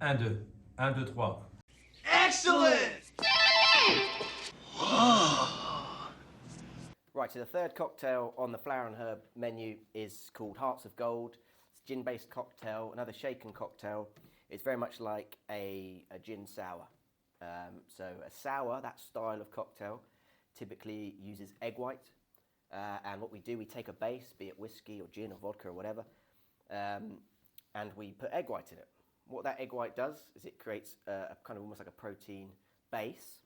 1, 2, 1, 2, 3. Excellent! Right, so the third cocktail on the flower and herb menu is called Hearts of Gold. It's a gin-based cocktail, another shaken cocktail. It's very much like a gin sour. So a sour, that style of cocktail, typically uses egg white. And what we do, we take a base, be it whiskey or gin or vodka or whatever, and we put egg white in it. What that egg white does is it creates a kind of almost like a protein base.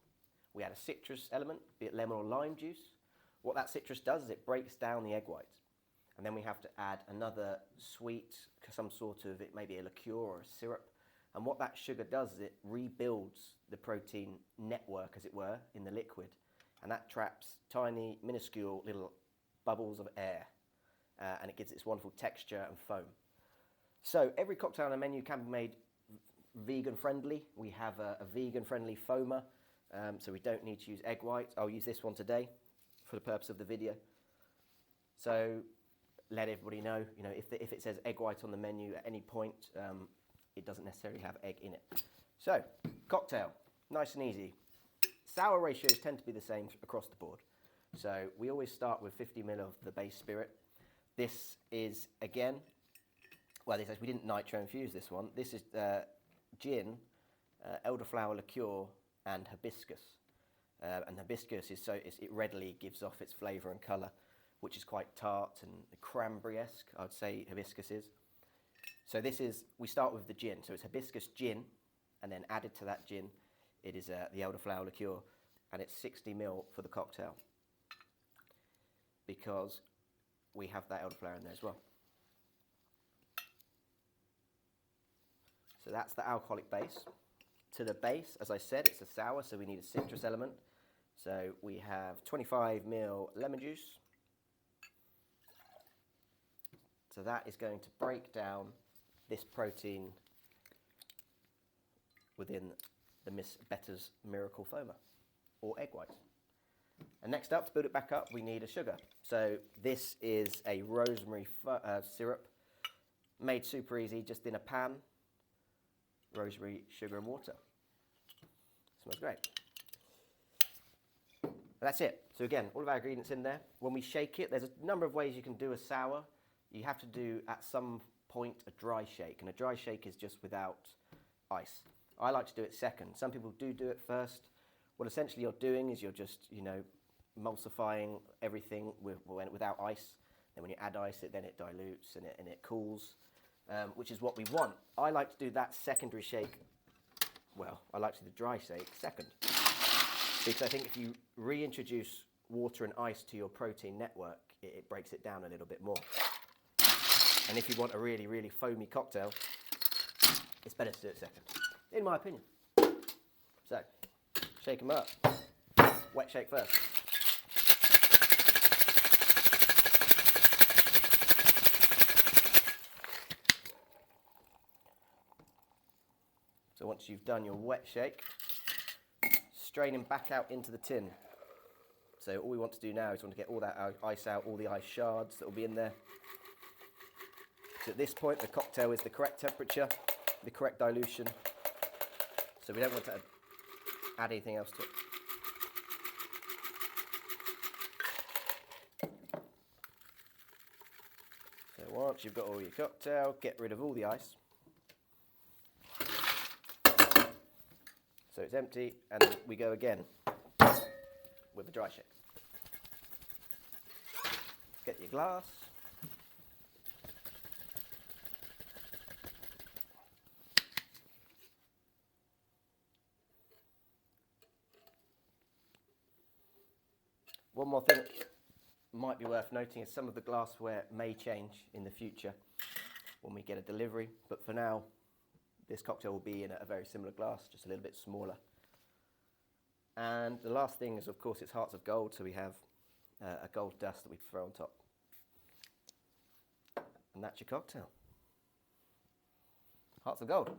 We add a citrus element, be it lemon or lime juice. What that citrus does is it breaks down the egg white. And then we have to add another sweet, some sort of, it may be a liqueur or a syrup. And what that sugar does is it rebuilds the protein network, as it were, in the liquid. And that traps tiny, minuscule little bubbles of air. And it gives it this wonderful texture and foam. So every cocktail on the menu can be made vegan friendly. We have a vegan friendly foamer, so we don't need to use egg white. I'll use this one today for the purpose of the video. So let everybody know, if it says egg white on the menu at any point, it doesn't necessarily have egg in it. So, cocktail, nice and easy. Sour ratios tend to be the same across the board. So we always start with 50 ml of the base spirit. This is, again, well, we didn't nitro infuse this one. This is gin, elderflower liqueur, and hibiscus. And hibiscus is it readily gives off its flavour and colour, which is quite tart and cranberry-esque, I would say hibiscus is. So we start with the gin. So it's hibiscus gin, and then added to that gin, it is the elderflower liqueur, and it's 60 ml for the cocktail, because we have that elderflower in there as well. So that's the alcoholic base. To the base, as I said, it's a sour, so we need a citrus element. So we have 25 ml lemon juice. So that is going to break down this protein within the Miss Better's Miracle Foamer, or egg white. And next up, to build it back up, we need a sugar. So this is a rosemary syrup, made super easy, just in a pan. Rosemary, sugar and water. Smells great. That's it. So again, all of our ingredients in there. When we shake it, there's a number of ways you can do a sour. You have to do, at some point, a dry shake. And a dry shake is just without ice. I like to do it second. Some people do it first. What essentially you're doing is you're just, emulsifying everything without ice. Then when you add ice, then it dilutes and it cools. Which is what we want. I like to do that secondary shake. Well, I like to do the dry shake second, because I think if you reintroduce water and ice to your protein network, it breaks it down a little bit more. And if you want a really, really foamy cocktail, it's better to do it second, in my opinion. So, shake them up. Wet shake first. So once you've done your wet shake, strain them back out into the tin. So all we want to do now is we want to get all that ice out, all the ice shards that will be in there. So at this point, the cocktail is the correct temperature, the correct dilution. So we don't want to add anything else to it. So once you've got all your cocktail, get rid of all the ice. So it's empty, and then we go again with the dry shake. Get your glass. One more thing that might be worth noting is some of the glassware may change in the future when we get a delivery, but for now, this cocktail will be in a very similar glass, just a little bit smaller. And the last thing is, of course, it's Hearts of Gold, so we have a gold dust that we throw on top. And that's your cocktail. Hearts of Gold.